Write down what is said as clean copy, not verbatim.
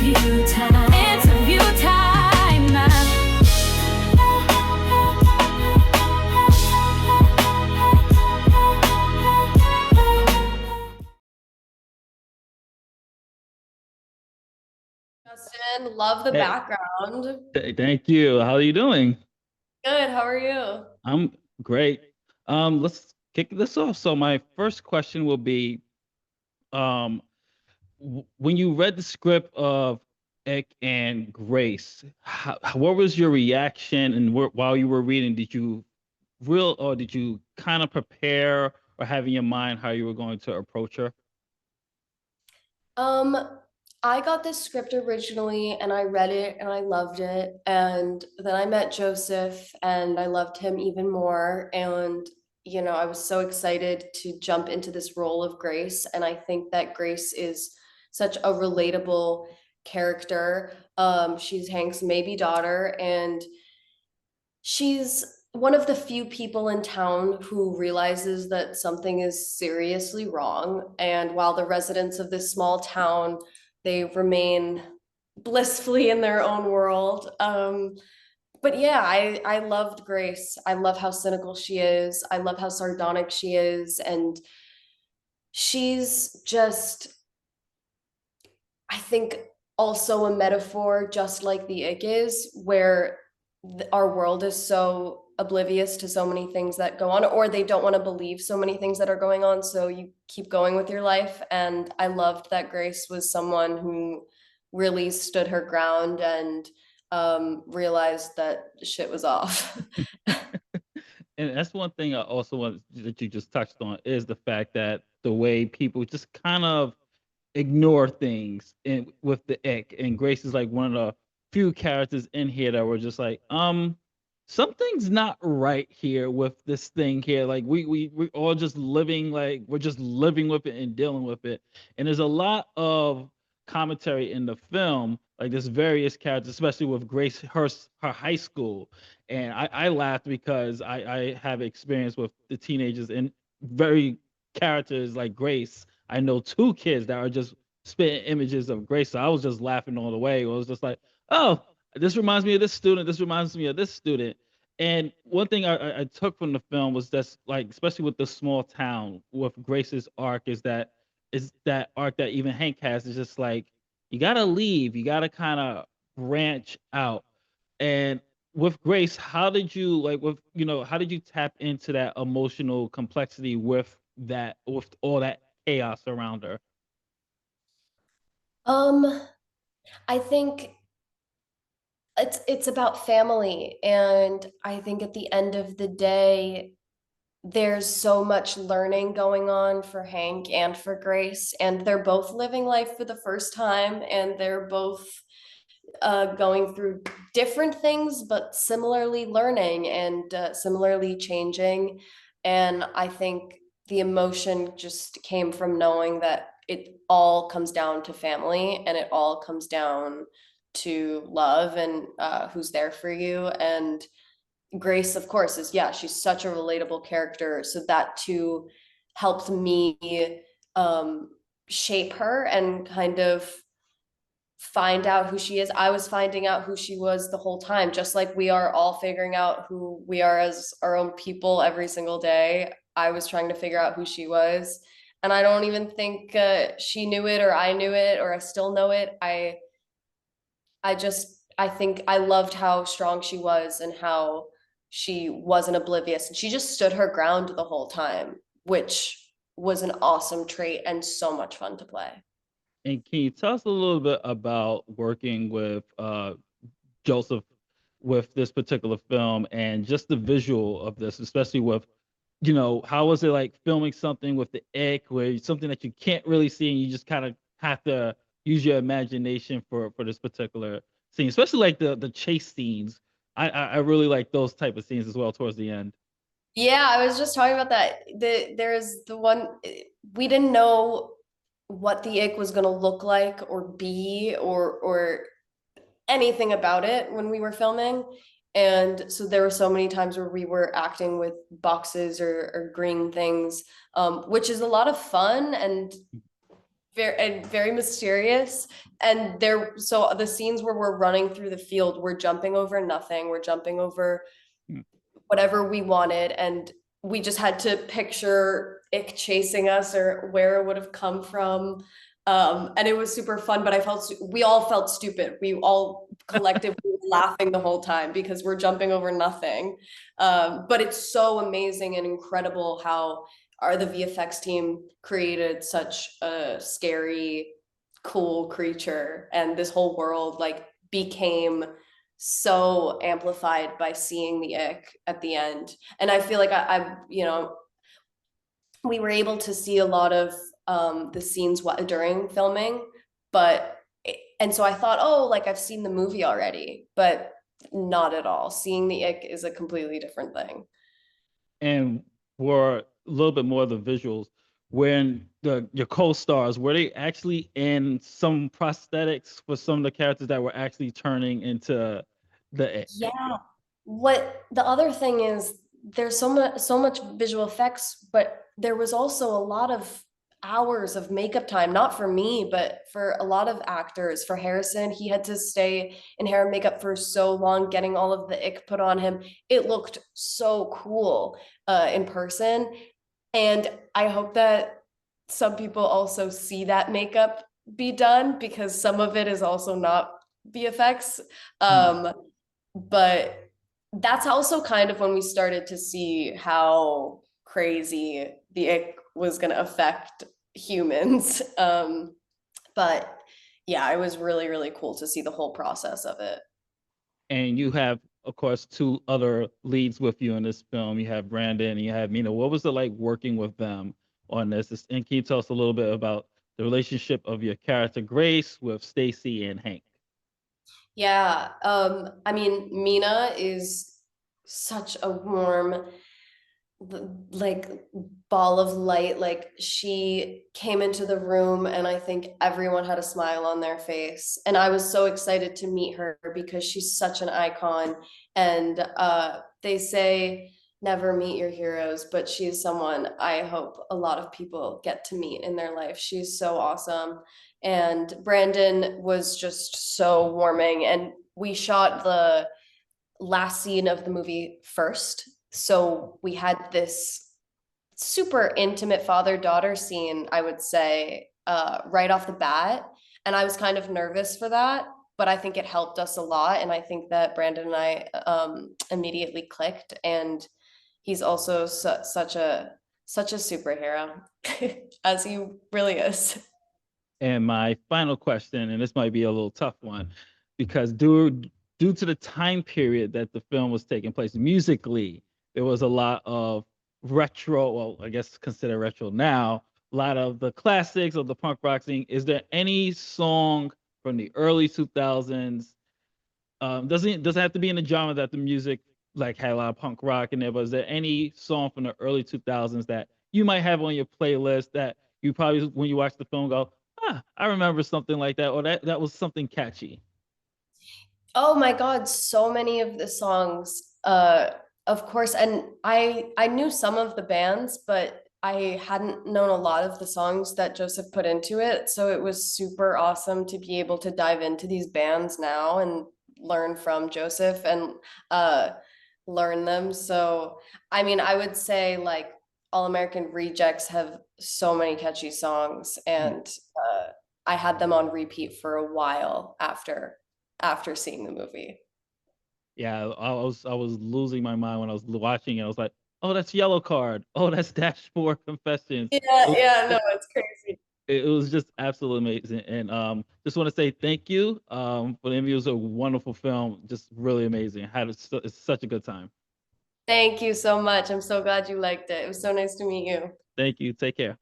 Interview time. Interview time. Justin, love the Hey, background. thank you. How are you doing? Good, how are you? I'm great. Let's kick this off. So my first question will be, um, when you read the script of Ick and Grace, what was your reaction? And while you were reading, did you kind of prepare or have in your mind how you were going to approach her? Um, I got this script originally and I read it and I loved it. And then I met Joseph and I loved him even more. And, I was so excited to jump into this role of Grace. And I think that Grace is such a relatable character. She's Hank's maybe daughter, and she's one of the few people in town who realizes that something is seriously wrong. And while the residents of this small town, they remain blissfully in their own world. But yeah, I loved Grace. I love how cynical she is. I love how sardonic she is. And she's just, I think, also a metaphor, just like the ick is, where our world is so oblivious to so many things that go on, or they don't want to believe so many things that are going on. So you keep going with your life. And I loved that Grace was someone who really stood her ground and realized that shit was off. And that's one thing I also want that you just touched on is the fact that the way people just kind of ignore things and with the ick, and Grace is like one of the few characters in here that were just like, something's not right here with this thing here. Like we all just living, like we're just living with it and dealing with it. And there's a lot of commentary in the film, like there's various characters, especially with Grace, her high school. And I laughed because I have experience with the teenagers and very characters like Grace. I know two kids that are just spitting images of Grace. So I was just laughing all the way. It was just like, oh, this reminds me of this student. This reminds me of this student. And one thing I took from the film was that's like, especially with the small town with Grace's arc, is that arc that even Hank has is just like, you gotta leave, you gotta kind of branch out. And with Grace, how did you like with how did you tap into that emotional complexity with all that chaos around her? um, I think it's about family, and I think at the end of the day, there's so much learning going on for Hank and for Grace, and they're both living life for the first time, and they're both going through different things, but similarly learning and similarly changing. And I think the emotion just came from knowing that it all comes down to family and it all comes down to love and who's there for you. And Grace, of course, is, yeah, she's such a relatable character. So that too helped me um, shape her and kind of find out who she is. I was finding out who she was the whole time, just like we are all figuring out who we are as our own people every single day. I was trying to figure out who she was. And I don't even think she knew it or I knew it or I still know it. I think I loved how strong she was and how she wasn't oblivious. And she just stood her ground the whole time, which was an awesome trait and so much fun to play. And can you tell us a little bit about working with Joseph with this particular film and just the visual of this, especially with, how was it like filming something with the ick, where something that you can't really see and you just kind of have to use your imagination for this particular scene, especially like the chase scenes. I really like those type of scenes as well towards the end. Yeah, I was just talking about that. There's the one we didn't know what the ick was gonna look like or be or anything about it when we were filming. And so there were so many times where we were acting with boxes or green things, which is a lot of fun and very mysterious. And so the scenes where we're running through the field, we're jumping over nothing, we're jumping over Mm. whatever we wanted, and we just had to picture it chasing us or where it would have come from. And it was super fun, but we all felt stupid. We all collectively were laughing the whole time because we're jumping over nothing. But it's so amazing and incredible how the VFX team created such a scary, cool creature, and this whole world like became so amplified by seeing the ick at the end. And I feel like we were able to see a lot of the scenes during filming, but and so I thought, oh, like I've seen the movie already, but not at all. Seeing the ick is a completely different thing. And for a little bit more of the visuals, when your co-stars were they actually in some prosthetics for some of the characters that were actually turning into the ick? Yeah. What the other thing is, there's so much visual effects, but there was also a lot of hours of makeup time, not for me, but for a lot of actors. For Harrison, he had to stay in hair and makeup for so long, getting all of the ick put on him. It looked so cool in person. And I hope that some people also see that makeup be done, because some of it is also not VFX. Mm. But that's also kind of when we started to see how crazy the ick was going to affect humans. But yeah, it was really, really cool to see the whole process of it. And you have, of course, two other leads with you in this film. You have Brandon and you have Mena. What was it like working with them on this? And can you tell us a little bit about the relationship of your character Grace with Stacy and Hank? Yeah, I mean, Mina is such a warm, like ball of light. Like she came into the room and I think everyone had a smile on their face, and I was so excited to meet her because she's such an icon. And they say never meet your heroes, but she's someone I hope a lot of people get to meet in their life. She's so awesome. And Brandon was just so warming, and we shot the last scene of the movie first. So we had this super intimate father-daughter scene, I would say, right off the bat. And I was kind of nervous for that, but I think it helped us a lot. And I think that Brandon and I immediately clicked. And he's also such a superhero, as he really is. And my final question, and this might be a little tough one, because due to the time period that the film was taking place musically, there was a lot of retro, well, I guess consider retro now, a lot of the classics of the punk rock scene. Is there any song from the early 2000s? Doesn't have to be in the genre that the music like had a lot of punk rock in there, but is there any song from the early 2000s that you might have on your playlist that you probably when you watch the film go, ah, I remember something like that, or that was something catchy? Oh my God, so many of the songs. Of course, and I knew some of the bands, but I hadn't known a lot of the songs that Joseph put into it. So it was super awesome to be able to dive into these bands now and learn from Joseph and uh learn them. So I mean, I would say like All American Rejects have so many catchy songs, Mm. and I had them on repeat for a while after seeing the movie. Yeah, I was losing my mind when I was watching it. I was like, oh, that's Yellow Card. Oh, that's Dashboard Confessions. Yeah, It was, yeah, no, it, it's crazy. it was just absolutely amazing. And just want to say thank you for the interview. It was a wonderful film, just really amazing. I had it's such a good time. Thank you so much. I'm so glad you liked it. It was so nice to meet you. Thank you. Take care.